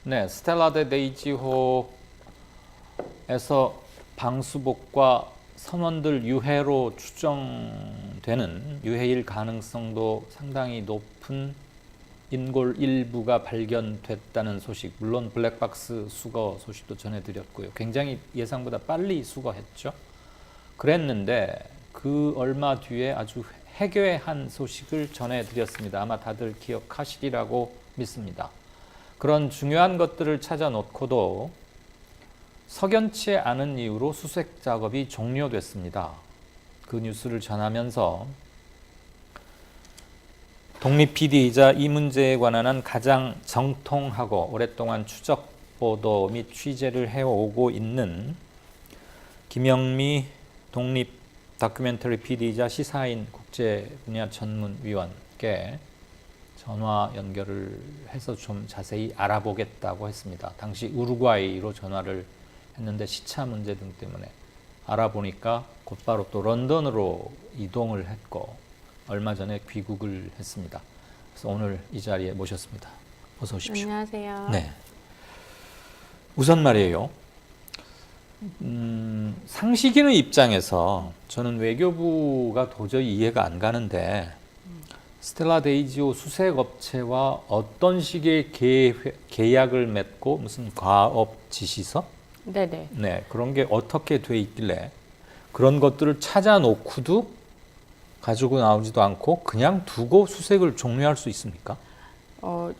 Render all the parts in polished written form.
네, 스텔라 데 데이지호에서 방수복과 선원들 유해로 추정되는 유해일 가능성도 상당히 높은 인골 일부가 발견됐다는 소식, 물론 블랙박스 수거 소식도 전해드렸고요. 굉장히 예상보다 빨리 수거했죠. 그랬는데 그 얼마 뒤에 아주 해괴한 소식을 전해드렸습니다. 아마 다들 기억하시리라고 믿습니다. 그런 중요한 것들을 찾아 놓고도 석연치 않은 이유로 수색 작업이 종료됐습니다. 그 뉴스를 전하면서 독립 PD이자 이 문제에 관한 한 가장 정통하고 오랫동안 추적 보도 및 취재를 해오고 있는 김영미 독립 다큐멘터리 PD이자 시사인 국제 분야 전문위원께 전화 연결을 해서 좀 자세히 알아보겠다고 했습니다. 당시 우루과이로 전화를 했는데 시차 문제 등 때문에 알아보니까 곧바로 또 런던으로 이동을 했고 얼마 전에 귀국을 했습니다. 그래서 오늘 이 자리에 모셨습니다. 어서 오십시오. 안녕하세요. 네. 우선 말이에요. 상식인의 입장에서 저는 외교부가 도저히 이해가 안 가는데 스텔라 데이지오 수색업체와 어떤 식의 계약을 맺고 무슨 과업 지시서? 네네. 네, 그런 게 어떻게 돼 있길래 그런 것들을 찾아놓고도 가지고 나오지도 않고 그냥 두고 수색을 종료할 수 있습니까?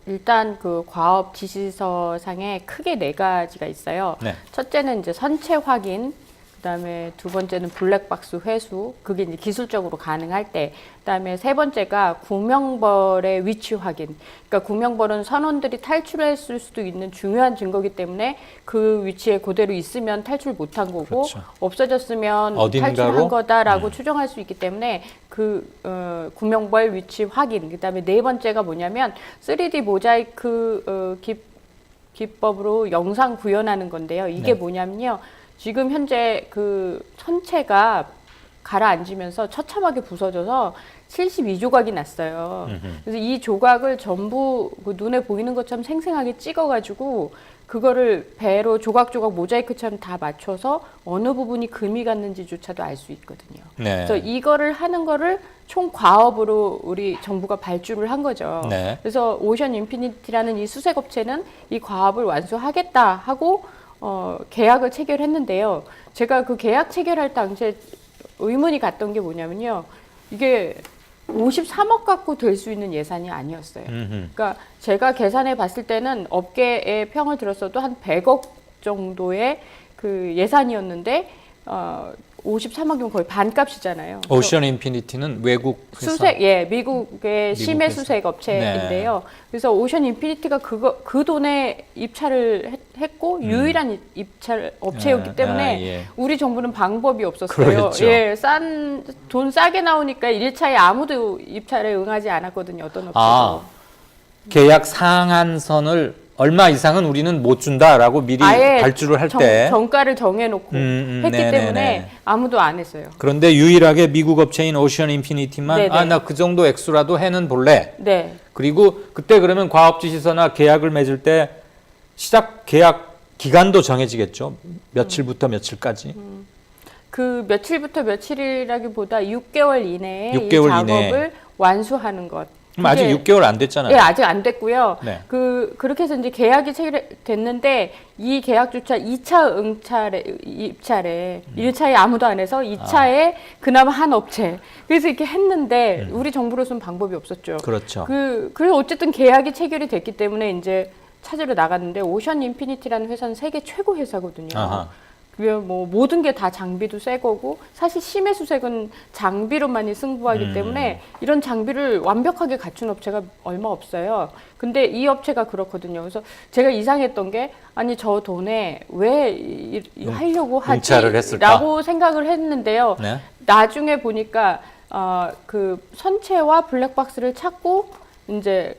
일단 그 과업 지시서상에 크게 네 가지가 있어요. 네. 첫째는 이제 선체 확인, 그다음에 두 번째는 블랙박스 회수, 그게 이제 기술적으로 가능할 때, 그다음에 세 번째가 구명벌의 위치 확인. 그러니까 구명벌은 선원들이 탈출했을 수도 있는 중요한 증거기 때문에 그 위치에 그대로 있으면 탈출 못한 거고, 그렇죠. 없어졌으면 어딘가로? 탈출한 거다라고 추정할 수 있기 때문에 구명벌 위치 확인. 그다음에 네 번째가 뭐냐면 3D 모자이크 기법으로 영상 구현하는 건데요. 이게 네. 뭐냐면요. 지금 현재 그 천체가 가라앉으면서 처참하게 부서져서 72조각이 났어요. 그래서 이 조각을 전부 그 눈에 보이는 것처럼 생생하게 찍어가지고 그거를 배로 조각조각 모자이크처럼 다 맞춰서 어느 부분이 금이 갔는지조차도 알 수 있거든요. 네. 그래서 이거를 하는 거를 총 과업으로 우리 정부가 발주를 한 거죠. 네. 그래서 오션 인피니티라는 이 수색업체는 이 과업을 완수하겠다 하고 계약을 체결했는데요. 제가 그 계약 체결할 당시에 의문이 갔던 게 뭐냐면요. 이게 53억 갖고 될 수 있는 예산이 아니었어요. 그러니까 제가 계산해 봤을 때는 업계의 평을 들었어도 한 100억 정도의 그 예산이었는데 53억이면 거의 반값이잖아요. 오션 인피니티는 외국 회사. 수색, 예, 미국의 심해 회사. 수색 업체인데요. 그래서 오션 인피니티가 그 돈에 입찰을 했고 유일한 입찰 업체였기 때문에 예. 우리 정부는 방법이 없었어요. 그렇죠. 예, 돈 싸게 나오니까 1차에 아무도 입찰에 응하지 않았거든요. 어떤 업체도. 계약 상한선을 얼마 이상은 우리는 못 준다라고 미리 발주를 할 때 정가를 정해놓고 했기 네네네. 때문에 아무도 안 했어요. 그런데 유일하게 미국 업체인 오션 인피니티만 네네. 나 그 정도 액수라도 해는 볼래. 네. 그리고 그때 그러면 과업지시서나 계약을 맺을 때 시작 계약 기간도 정해지겠죠. 며칠부터 며칠까지. 그 며칠부터 며칠이라기보다 6개월 이내에 6개월 이 작업을 이내에. 완수하는 것. 그럼 아직 6개월 안 됐잖아요. 예, 아직 안 됐고요. 네. 그렇게 해서 이제 계약이 체결됐는데 이 계약조차 2차 입찰에 1차에 아무도 안 해서 2차에 그나마 한 업체. 그래서 이렇게 했는데 우리 정부로서는 방법이 없었죠. 그렇죠. 그래서 어쨌든 계약이 체결이 됐기 때문에 이제 찾으러 나갔는데 오션 인피니티라는 회사는 세계 최고 회사거든요. 아하. 그게 뭐 모든 게 다 장비도 새 거고 사실 심해 수색은 장비로만이 승부하기 때문에 이런 장비를 완벽하게 갖춘 업체가 얼마 없어요. 근데 이 업체가 그렇거든요. 그래서 제가 이상했던 게 아니 저 돈에 왜 하려고 응찰을 했을까? 하지라고 생각을 했는데요. 네. 나중에 보니까 그 선체와 블랙박스를 찾고 이제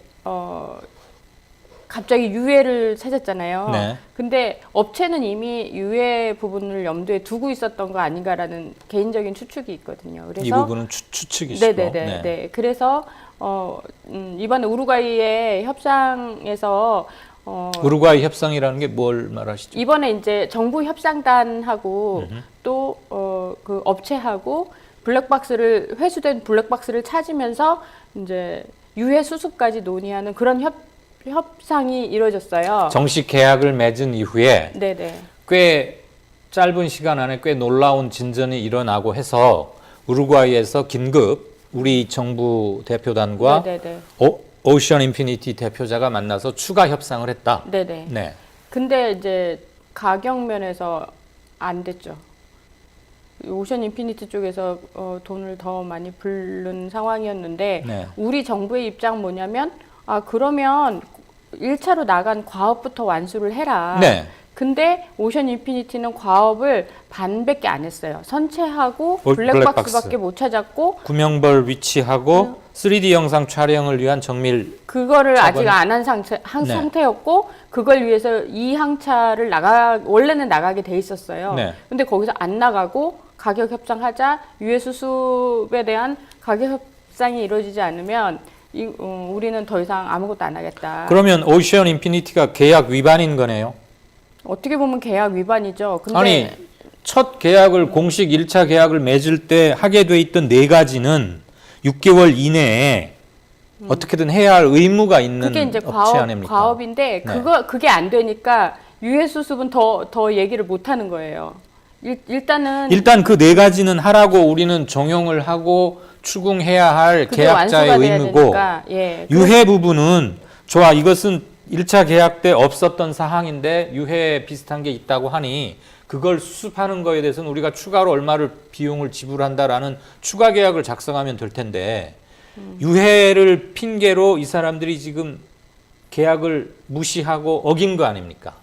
갑자기 유해를 찾았잖아요. 네. 근데 업체는 이미 유해 부분을 염두에 두고 있었던 거 아닌가라는 개인적인 추측이 있거든요. 그래서 이 부분은 추측이시고. 네네네. 네. 그래서 이번에 우루과이의 협상에서 우루과이 협상이라는 게 뭘 말하시죠? 이번에 이제 정부 협상단하고 또 그 업체하고 블랙박스를 회수된 블랙박스를 찾으면서 이제 유해 수습까지 논의하는 그런 협상이 이루어졌어요. 정식 계약을 맺은 이후에 네네. 꽤 짧은 시간 안에 꽤 놀라운 진전이 일어나고 해서 우루과이에서 긴급 우리 정부 대표단과 네네네. 오션 인피니티 대표자가 만나서 추가 협상을 했다. 네네. 네. 근데 이제 가격 면에서 안 됐죠. 오션 인피니티 쪽에서 돈을 더 많이 부른 상황이었는데 네. 우리 정부의 입장 뭐냐면 그러면 1차로 나간 과업부터 완수를 해라. 네. 근데 오션 인피니티는 과업을 반밖에 안 했어요. 선체하고 블랙박스. 블랙박스밖에 못 찾았고 구명벌 위치하고 3D 영상 촬영을 위한 정밀 그거를 저건- 아직 안 한 네. 상태였고 그걸 위해서 이 항차를 원래는 나가게 돼 있었어요. 네. 근데 거기서 안 나가고 가격 협상하자 유해 수습에 대한 가격 협상이 이루어지지 않으면 우리는 더 이상 아무것도 안 하겠다. 그러면 오션 인피니티가 계약 위반인 거네요. 어떻게 보면 계약 위반이죠. 근데 아니 첫 계약을 공식 1차 계약을 맺을 때 하게 돼 있던 네 가지는 6개월 이내에 어떻게든 해야 할 의무가 있는 그게 이제 업체 아닙니까? 과업인데 네. 그게 안 되니까 유해 수습은 더 얘기를 못 하는 거예요. 일단은 일단 그 네 가지는 하라고 우리는 정용을 하고 추궁해야 할 그게 계약자의 완수가 돼야 의무고 되니까, 예. 유해 부분은 좋아 이것은 1차 계약 때 없었던 사항인데 유해 비슷한 게 있다고 하니 그걸 수습하는 거에 대해서는 우리가 추가로 얼마를 비용을 지불한다라는 추가 계약을 작성하면 될 텐데 유해를 핑계로 이 사람들이 지금 계약을 무시하고 어긴 거 아닙니까?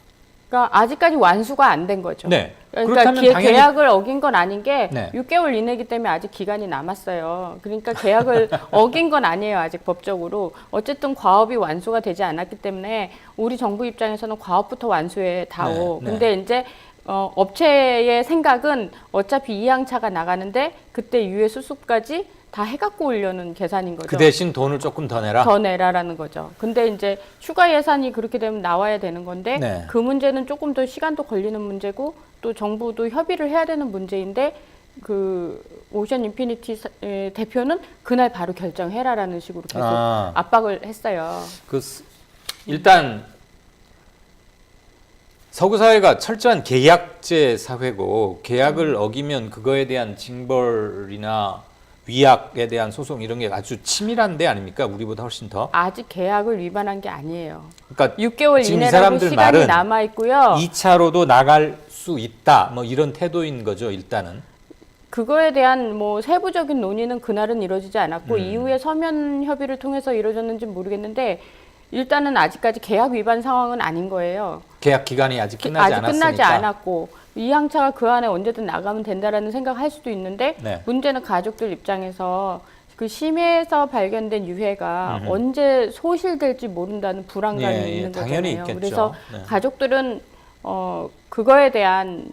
그러니까 아직까지 완수가 안 된 거죠. 네. 그러니까 그렇다면 당연히 계약을 어긴 건 아닌 게 네. 6개월 이내이기 때문에 아직 기간이 남았어요. 그러니까 계약을 어긴 건 아니에요. 아직 법적으로. 어쨌든 과업이 완수가 되지 않았기 때문에 우리 정부 입장에서는 과업부터 완수해 다오. 네, 네. 근데 이제 업체의 생각은 어차피 이 항차가 나가는데 그때 유해 수습까지 다 해갖고 오려는 계산인 거죠. 그 대신 돈을 조금 더 내라. 더 내라라는 거죠. 근데 이제 추가 예산이 그렇게 되면 나와야 되는 건데 네. 그 문제는 조금 더 시간도 걸리는 문제고 또 정부도 협의를 해야 되는 문제인데 그 오션 인피니티 대표는 그날 바로 결정해라라는 식으로 계속 압박을 했어요. 일단 서구 사회가 철저한 계약제 사회고 계약을 어기면 그거에 대한 징벌이나 위약에 대한 소송 이런 게 아주 치밀한 데 아닙니까? 우리보다 훨씬 더. 아직 계약을 위반한 게 아니에요. 그러니까 6개월 지금 이 이내라고 사람들 시간이 말은 남아 있고요. 2차로도 나갈 수 있다. 뭐 이런 태도인 거죠, 일단은. 그거에 대한 뭐 세부적인 논의는 그날은 이루어지지 않았고 이후에 서면 협의를 통해서 이루어졌는지 모르겠는데 일단은 아직까지 계약 위반 상황은 아닌 거예요. 계약 기간이 아직 끝나지 않았으니까. 끝나지 않았고 이 항차가 그 안에 언제든 나가면 된다라는 생각을 할 수도 있는데 네. 문제는 가족들 입장에서 그 심해에서 발견된 유해가 언제 소실될지 모른다는 불안감이 예, 있는 당연히 거잖아요. 있겠죠. 그래서 네. 가족들은 그거에 대한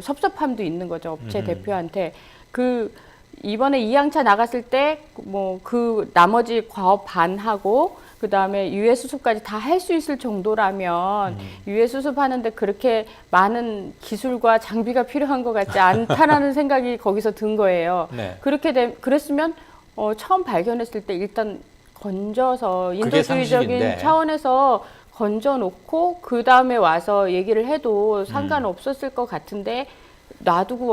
섭섭함도 있는 거죠. 업체 대표한테. 이번에 이 항차 나갔을 때 뭐 그 나머지 과업 반하고 그 다음에 유해 수습까지 다 할 수 있을 정도라면 유해 수습하는데 그렇게 많은 기술과 장비가 필요한 것 같지 않다라는 생각이 거기서 든 거예요. 네. 그랬으면 처음 발견했을 때 일단 건져서 그게 인도주의적인 상식인데. 차원에서 건져놓고 그 다음에 와서 얘기를 해도 상관없었을 것 같은데 놔두고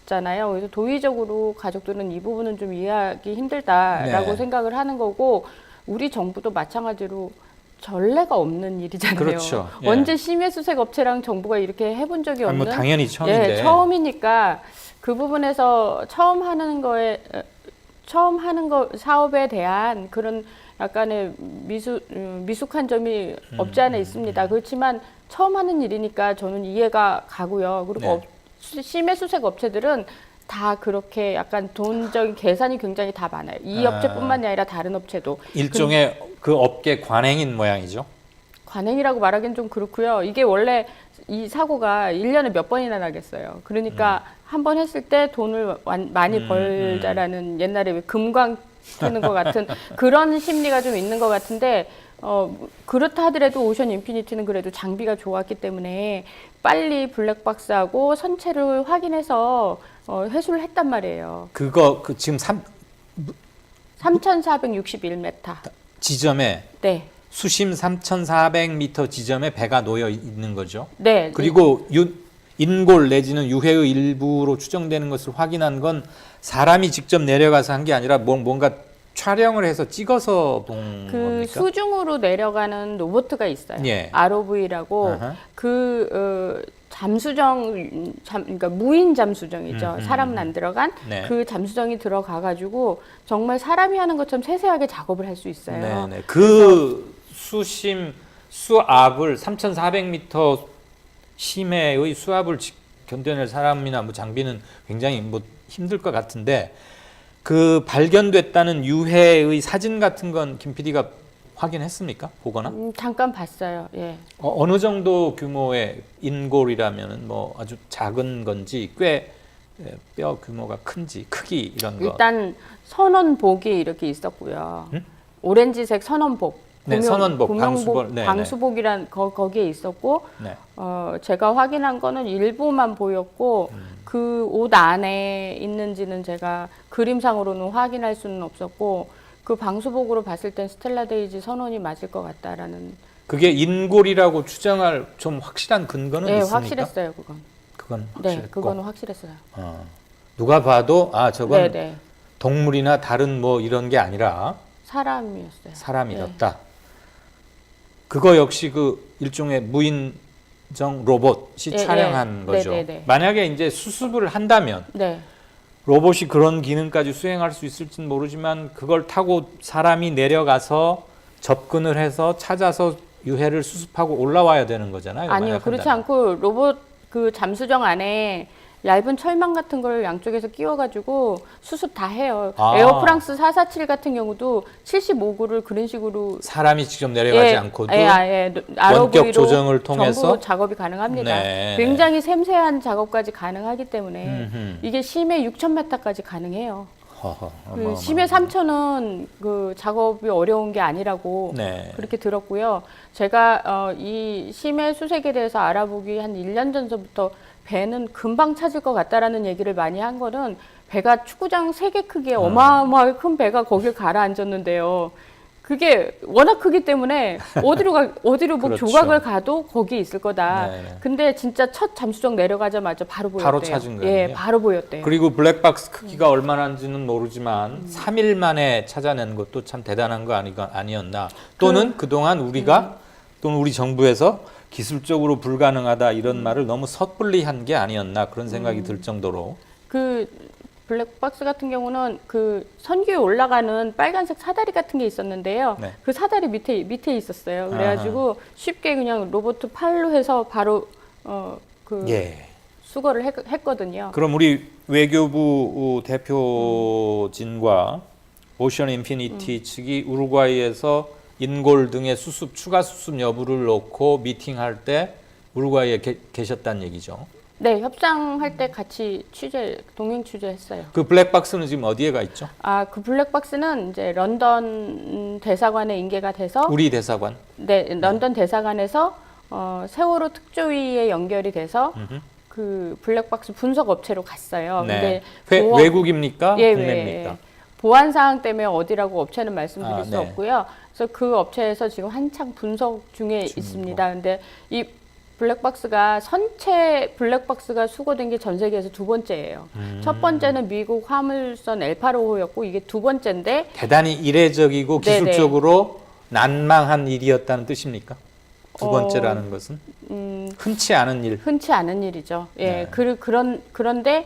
왔잖아요. 그래서 도의적으로 가족들은 이 부분은 좀 이해하기 힘들다라고 네. 생각을 하는 거고 우리 정부도 마찬가지로 전례가 없는 일이잖아요. 그렇죠. 예. 언제 심해수색 업체랑 정부가 이렇게 해본 적이 아니, 없는 뭐 당연히 처음인데. 예, 처음이니까 그 부분에서 처음 하는 사업에 대한 그런 약간의 미숙한 점이 없지 않아 있습니다. 그렇지만 처음 하는 일이니까 저는 이해가 가고요. 그리고 네. 심해수색 업체들은 다 그렇게 약간 돈적인 계산이 굉장히 다 많아요. 이 업체뿐만이 아니라 다른 업체도. 일종의 그 업계 관행인 모양이죠. 관행이라고 말하기는 좀 그렇고요. 이게 원래 이 사고가 1년에 몇 번이나 나겠어요. 그러니까 한 번 했을 때 돈을 많이 벌자라는 옛날에 왜 금광 트는 것 같은 그런 심리가 좀 있는 것 같은데 그렇다 하더라도 오션 인피니티는 그래도 장비가 좋았기 때문에 빨리 블랙박스하고 선체를 확인해서 회수를 했단 말이에요. 그거 지금 3,461m. 지점에 네. 수심 3,400m 지점에 배가 놓여 있는 거죠. 네. 그리고 인골 내지는 유해의 일부로 추정되는 것을 확인한 건 사람이 직접 내려가서 한 게 아니라 뭔가 촬영을 해서 찍어서 본 그 겁니까? 수중으로 내려가는 로봇가 있어요. 예. ROV라고 아하. 그러니까 무인 잠수정이죠. 사람은 안 들어간 네. 그 잠수정이 들어가가지고 정말 사람이 하는 것처럼 세세하게 작업을 할 수 있어요. 네네. 그 수심 수압을 3,400m 심해의 수압을 견뎌낼 사람이나 뭐 장비는 굉장히 뭐 힘들 것 같은데 그 발견됐다는 유해의 사진 같은 건 김 PD가 확인했습니까? 보거나? 잠깐 봤어요. 예. 어느 정도 규모의 인골이라면은 뭐 아주 작은 건지 꽤 뼈 규모가 큰지 크기 이런 거. 일단 선원복이 이렇게 있었고요. 오렌지색 선원복. 네, 선원복, 방수복, 네, 방수복이란 거기에 있었고 네. 제가 확인한 거는 일부만 보였고 그 옷 안에 있는지는 제가 그림상으로는 확인할 수는 없었고 그 방수복으로 봤을 땐 스텔라 데이지 선원이 맞을 것 같다라는. 그게 인골이라고 추정할 좀 확실한 근거는 네, 있습니까? 확실했어요, 그건. 그건 네, 확실했고. 그거는 확실했어요. 누가 봐도 저건 네, 네. 동물이나 다른 뭐 이런 게 아니라 사람이었어요. 사람이었다. 네. 그거 역시 그 일종의 무인정 로봇이 네, 촬영한 네. 거죠. 네, 네, 네. 만약에 이제 수습을 한다면 네. 로봇이 그런 기능까지 수행할 수 있을지는 모르지만 그걸 타고 사람이 내려가서 접근을 해서 찾아서 유해를 수습하고 올라와야 되는 거잖아요. 아니요, 그렇지 않고 로봇 그 잠수정 안에 얇은 철망 같은 걸 양쪽에서 끼워가지고 수습 다 해요. 에어프랑스 447 같은 경우도 75구를 그런 식으로 사람이 직접 내려가지 않고도 원격 조정을 통해서 전부 작업이 가능합니다. 네. 굉장히 섬세한 작업까지 가능하기 때문에 이게 심해 6,000m까지 가능해요. 그 심해 3,000은 그 작업이 어려운 게 아니라고 네. 그렇게 들었고요. 제가 이 심해 수색에 대해서 알아보기 한 1년 전서부터 배는 금방 찾을 것 같다라는 얘기를 많이 한 거는 배가 축구장 3개 크기의 어마어마하게 큰 배가 거길 가라앉았는데요. 그게 워낙 크기 때문에 어디로 뭐 그렇죠. 조각을 가도 거기 있을 거다. 네. 근데 진짜 첫 잠수정 내려가자마자 바로 보였대요. 바로 찾은 거예요. 예, 바로 보였대요. 그리고 블랙박스 크기가 얼마나인지는 모르지만 3일 만에 찾아낸 것도 참 대단한 거 아니었나. 또는 그동안 우리가 또는 우리 정부에서 기술적으로 불가능하다 이런 말을 너무 섣불리 한 게 아니었나 그런 생각이 들 정도로. 그 블랙박스 같은 경우는 그 선 위에 올라가는 빨간색 사다리 같은 게 있었는데요. 네. 그 사다리 밑에 있었어요. 그래가지고 쉽게 그냥 로봇 팔로 해서 바로 수거를 했거든요. 그럼 우리 외교부 대표진과 오션 인피니티 측이 우루과이에서 인골 등의 추가 수습 여부를 놓고 미팅할 때 우루과이에 계셨다는 얘기죠. 네, 협상할 때 같이 동행 취재했어요. 그 블랙박스는 지금 어디에 가 있죠? 그 블랙박스는 이제 런던 대사관에 인계가 돼서 우리 대사관. 네, 런던 대사관에서 세월호 특조위에 연결이 돼서 그 블랙박스 분석 업체로 갔어요. 네. 근데 외국입니까? 예, 국내입니까? 보안 사항 때문에 어디라고 업체는 말씀드릴 수 네. 없고요. 그래서 그 업체에서 지금 한창 분석 중에 있습니다. 근데 이 블랙박스가 선체 블랙박스가 수거된 게 전 세계에서 2번째예요. 첫 번째는 미국 화물선 엘파로호였고 이게 2번째인데 대단히 이례적이고 네네. 기술적으로 난망한 일이었다는 뜻입니까? 2번째라는 것은 흔치 않은 일. 흔치 않은 일이죠. 예, 네. 그런데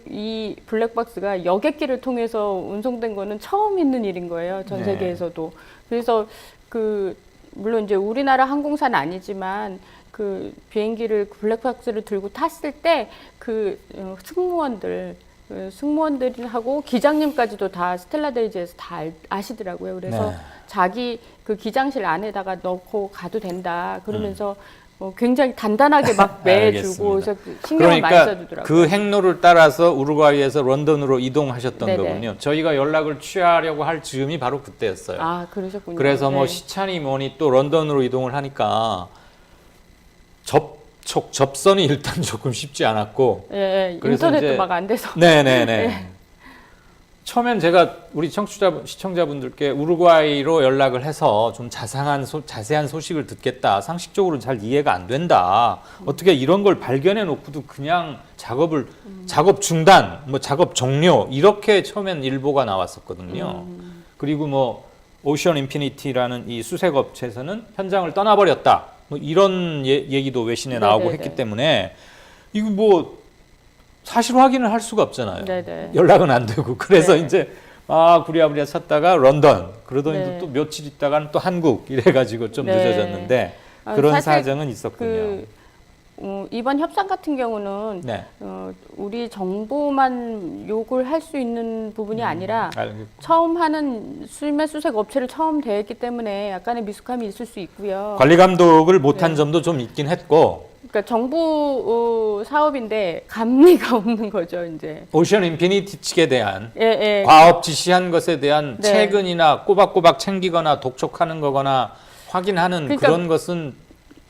이 블랙박스가 여객기를 통해서 운송된 거는 처음 있는 일인 거예요. 전 네. 세계에서도. 그래서 물론 이제 우리나라 항공사는 아니지만 그 비행기를 블랙박스를 들고 탔을 때 그 승무원들 그 승무원들하고 기장님까지도 다 스텔라데이즈에서 다 아시더라고요. 그래서 네. 자기 그 기장실 안에다가 넣고 가도 된다. 그러면서 굉장히 단단하게 막 매주고 그래서 신경을 많이 그러니까 써주더라고요. 그 행로를 따라서 우루과이에서 런던으로 이동하셨던 네네. 거군요. 저희가 연락을 취하려고 할 즈음이 바로 그때였어요. 아, 그러셨군요. 그래서 뭐 네. 시차니 뭐니 또 런던으로 이동을 하니까 접선이 일단 조금 쉽지 않았고. 예, 예. 그래서 인터넷도 이제 막 안 돼서. 네네네. 네. 처음엔 제가 우리 시청자분들께 우루과이로 연락을 해서 좀 자세한 소식을 듣겠다. 상식적으로 잘 이해가 안 된다. 어떻게 이런 걸 발견해 놓고도 그냥 작업 중단, 뭐 작업 종료 이렇게 처음엔 일보가 나왔었거든요. 그리고 뭐 오션 인피니티라는 이 수색 업체에서는 현장을 떠나버렸다. 뭐 이런 얘기도 외신에 나오고 네네네. 했기 때문에 이거 뭐 사실 확인을 할 수가 없잖아요. 네네. 연락은 안 되고 그래서 네. 이제 부랴부랴 찾다가 런던 그러더니 네. 또 며칠 있다가는 또 한국 이래가지고 좀 네. 늦어졌는데 아, 그런 사실 사정은 있었군요. 이번 협상 같은 경우는 네. 우리 정보만 요구를 할 수 있는 부분이 아니라 처음 하는 수색 업체를 처음 대했기 때문에 약간의 미숙함이 있을 수 있고요. 관리 감독을 못한 네. 점도 좀 있긴 했고 그러니까 정부 사업인데 감리가 없는 거죠, 이제. 오션 인피니티 측에 대한 예, 예. 과업 지시한 것에 대한 네. 체근이나 꼬박꼬박 챙기거나 독촉하는 거거나 확인하는 그러니까 그런 것은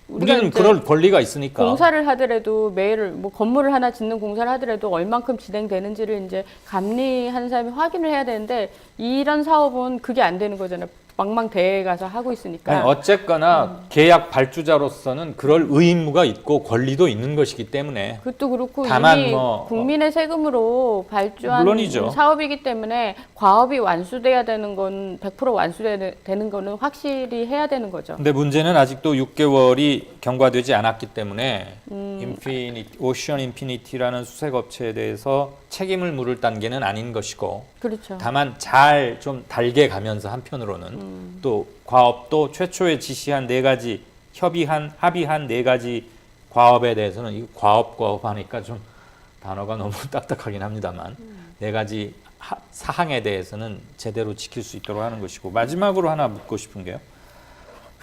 우리가 우리는 이제 그럴 권리가 있으니까. 공사를 하더라도 매일 뭐 건물을 하나 짓는 공사를 하더라도 얼만큼 진행되는지를 이제 감리하는 사람이 확인을 해야 되는데 이런 사업은 그게 안 되는 거잖아요. 막막 대회 가서 하고 있으니까. 아니, 어쨌거나 계약 발주자로서는 그럴 의무가 있고 권리도 있는 것이기 때문에 그것도 그렇고 다만 이미 뭐 국민의 세금으로 발주한 물론이죠. 사업이기 때문에 과업이 완수돼야 되는 건 100% 완수되는 거는 확실히 해야 되는 거죠. 근데 문제는 아직도 6개월이 경과되지 않았기 때문에 오션 인피니티라는 수색 업체에 대해서 책임을 물을 단계는 아닌 것이고 그렇죠. 다만 잘 좀 달게 가면서 한편으로는 또 과업도 최초에 지시한 4가지 합의한 4가지 과업에 대해서는 이 과업 하니까 좀 단어가 너무 딱딱하긴 합니다만 4가지 사항에 대해서는 제대로 지킬 수 있도록 하는 것이고 마지막으로 하나 묻고 싶은 게요.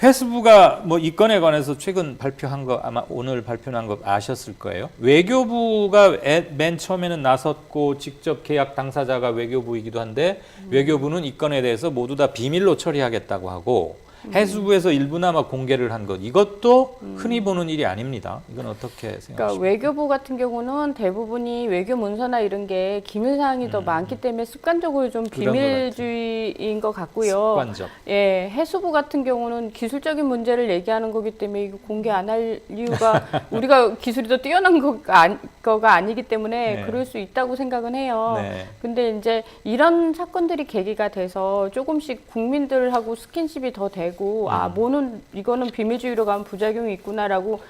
회수부가 뭐 이 건에 관해서 최근 발표한 거 아마 오늘 발표한 거 아셨을 거예요. 외교부가 맨 처음에는 나섰고 직접 계약 당사자가 외교부이기도 한데 외교부는 이 건에 대해서 모두 다 비밀로 처리하겠다고 하고 해수부에서 일부나마 공개를 한 것 이것도 흔히 보는 일이 아닙니다. 이건 어떻게 생각하십니까? 그러니까 외교부 같은 경우는 대부분이 외교 문서나 이런 게 기밀 사항이 더 많기 때문에 습관적으로 좀 그런 비밀주의인 것 같고요. 습관적. 예, 해수부 같은 경우는 기술적인 문제를 얘기하는 거기 때문에 이거 공개 안 할 이유가 우리가 기술이 더 뛰어난 거가 아니기 때문에 네. 그럴 수 있다고 생각은 해요. 네. 근데 이제 이런 사건들이 계기가 돼서 조금씩 국민들하고 스킨십이 더 되고 이거는 비밀주의로 가면 부작용이 있구나라고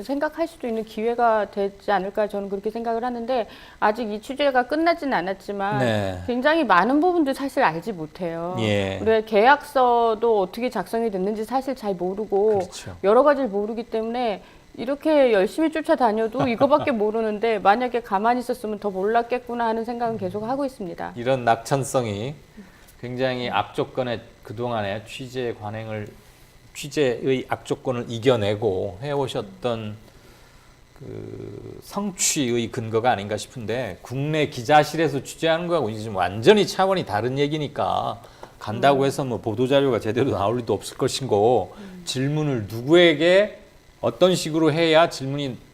생각할 수도 있는 기회가 되지 않을까 저는 그렇게 생각을 하는데 아직 이 취재가 끝나지는 않았지만 네. 굉장히 많은 부분들 사실 알지 못해요. 예. 우리 계약서도 어떻게 작성이 됐는지 사실 잘 모르고 그렇죠. 여러 가지를 모르기 때문에 이렇게 열심히 쫓아다녀도 이거밖에 모르는데 만약에 가만히 있었으면 더 몰랐겠구나 하는 생각은 계속 하고 있습니다. 이런 낙천성이 굉장히 앞조건에 그동안에 취재의 악조건을 이겨내고 해오셨던 그 성취의 근거가 아닌가 싶은데 국내 기자실에서 취재하는 거하고 이제 좀 완전히 차원이 다른 얘기니까 간다고 해서 뭐 보도자료가 제대로 나올 리도 없을 것이고 질문을 누구에게 어떤 식으로 해야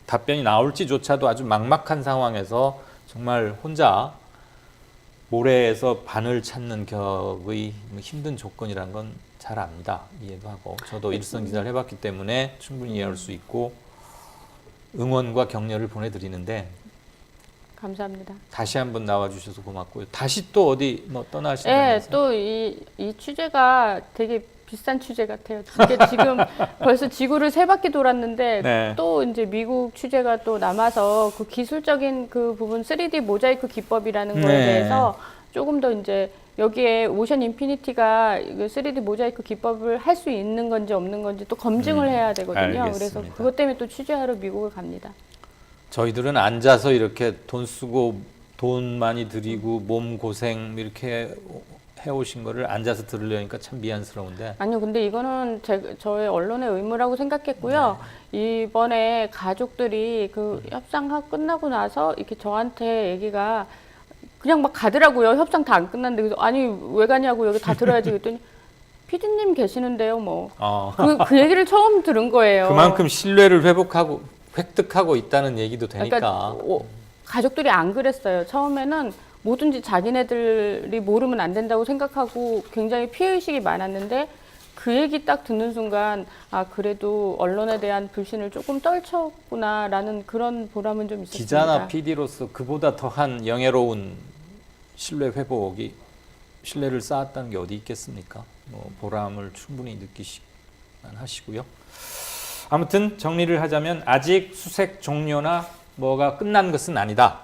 답변이 나올지조차도 아주 막막한 상황에서 정말 혼자 모래에서 바늘 찾는 격의 힘든 조건이란 건 잘 압니다. 이해도 하고 저도 일선 기자를 해봤기 때문에 충분히 이해할 수 있고 응원과 격려를 보내드리는데 감사합니다. 다시 한번 나와주셔서 고맙고요. 다시 또 어디 뭐 네, 떠나시나요? 또 이 취재가 되게 비싼 취재 같아요. 이게 지금 벌써 지구를 3바퀴 돌았는데 네. 또 이제 미국 취재가 또 남아서 그 기술적인 그 부분 3D 모자이크 기법이라는 거에 네. 대해서 조금 더 이제 여기에 오션 인피니티가 3D 모자이크 기법을 할 수 있는 건지 없는 건지 또 검증을 해야 되거든요. 알겠습니다. 그래서 그것 때문에 또 취재하러 미국을 갑니다. 저희들은 앉아서 이렇게 돈 쓰고 돈 많이 들이고 몸 고생 이렇게 해오신 거를 앉아서 들으려니까 참 미안스러운데. 아니요, 근데 이거는 저의 언론의 의무라고 생각했고요. 이번에 가족들이 그 협상 끝나고 나서 이렇게 저한테 얘기가 그냥 막 가더라고요. 협상 다 안 끝났는데. 그래서 아니, 왜 가냐고 여기 다 들어야지. 그랬더니 피디님 계시는데요, 뭐. 그 얘기를 처음 들은 거예요. 그만큼 신뢰를 획득하고 있다는 얘기도 되니까. 그러니까 가족들이 안 그랬어요. 처음에는 뭐든지 자기네들이 모르면 안 된다고 생각하고 굉장히 피해의식이 많았는데 그 얘기 딱 듣는 순간 아 그래도 언론에 대한 불신을 조금 떨쳤구나라는 그런 보람은 좀 있었습니다. 기자나 PD로서 그보다 더한 영예로운 신뢰 회복이 신뢰를 쌓았다는 게 어디 있겠습니까? 뭐 보람을 충분히 느끼시만 하시고요. 아무튼 정리를 하자면 아직 수색 종료나 뭐가 끝난 것은 아니다.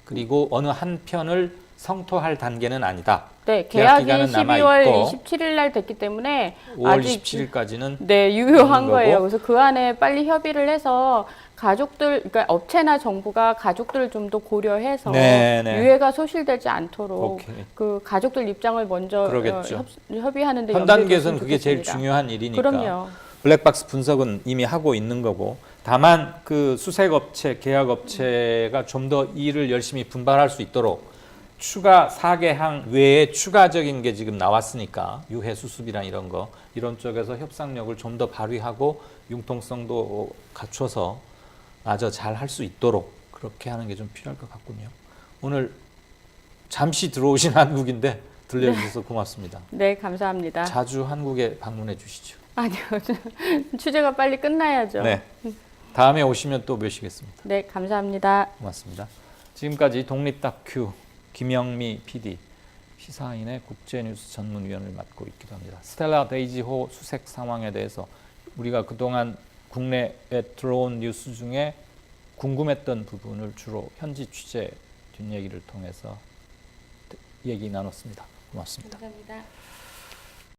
그리고 어느 한 편을 성토할 단계는 아니다. 네, 계약 계약이 기간은 남아 12월 있고 27일 날 됐기 때문에 5월 아직 27일까지는 네, 유효한 있는 거예요. 거고. 그래서 그 안에 빨리 협의를 해서 가족들, 그러니까 업체나 정부가 가족들을 좀 더 고려해서 네네. 유해가 소실되지 않도록 오케이. 그 가족들 입장을 먼저 그러겠죠. 협의하는데 현 단계에서는 그게 제일 중요한 일이니까. 그럼요. 블랙박스 분석은 이미 하고 있는 거고 다만 그 수색업체, 계약업체가 좀 더 일을 열심히 분발할 수 있도록 추가 4개항 외에 추가적인 게 지금 나왔으니까 유해 수습이랑 이런 쪽에서 협상력을 좀 더 발휘하고 융통성도 갖춰서 마저 잘 할 수 있도록 그렇게 하는 게 좀 필요할 것 같군요. 오늘 잠시 들어오신 한국인데 들려주셔서 고맙습니다. 네, 감사합니다. 자주 한국에 방문해 주시죠. 아니요, 취재가 빨리 끝나야죠. 네. 다음에 오시면 또 뵈시겠습니다. 네, 감사합니다. 고맙습니다. 지금까지 독립다큐 김영미 PD, 시사인의 국제뉴스 전문위원을 맡고 있기도 합니다. 스텔라 데이지호 수색 상황에 대해서 우리가 그동안 국내에 들어온 뉴스 중에 궁금했던 부분을 주로 현지 취재 뒷얘기를 통해서 얘기 나눴습니다. 고맙습니다. 감사합니다.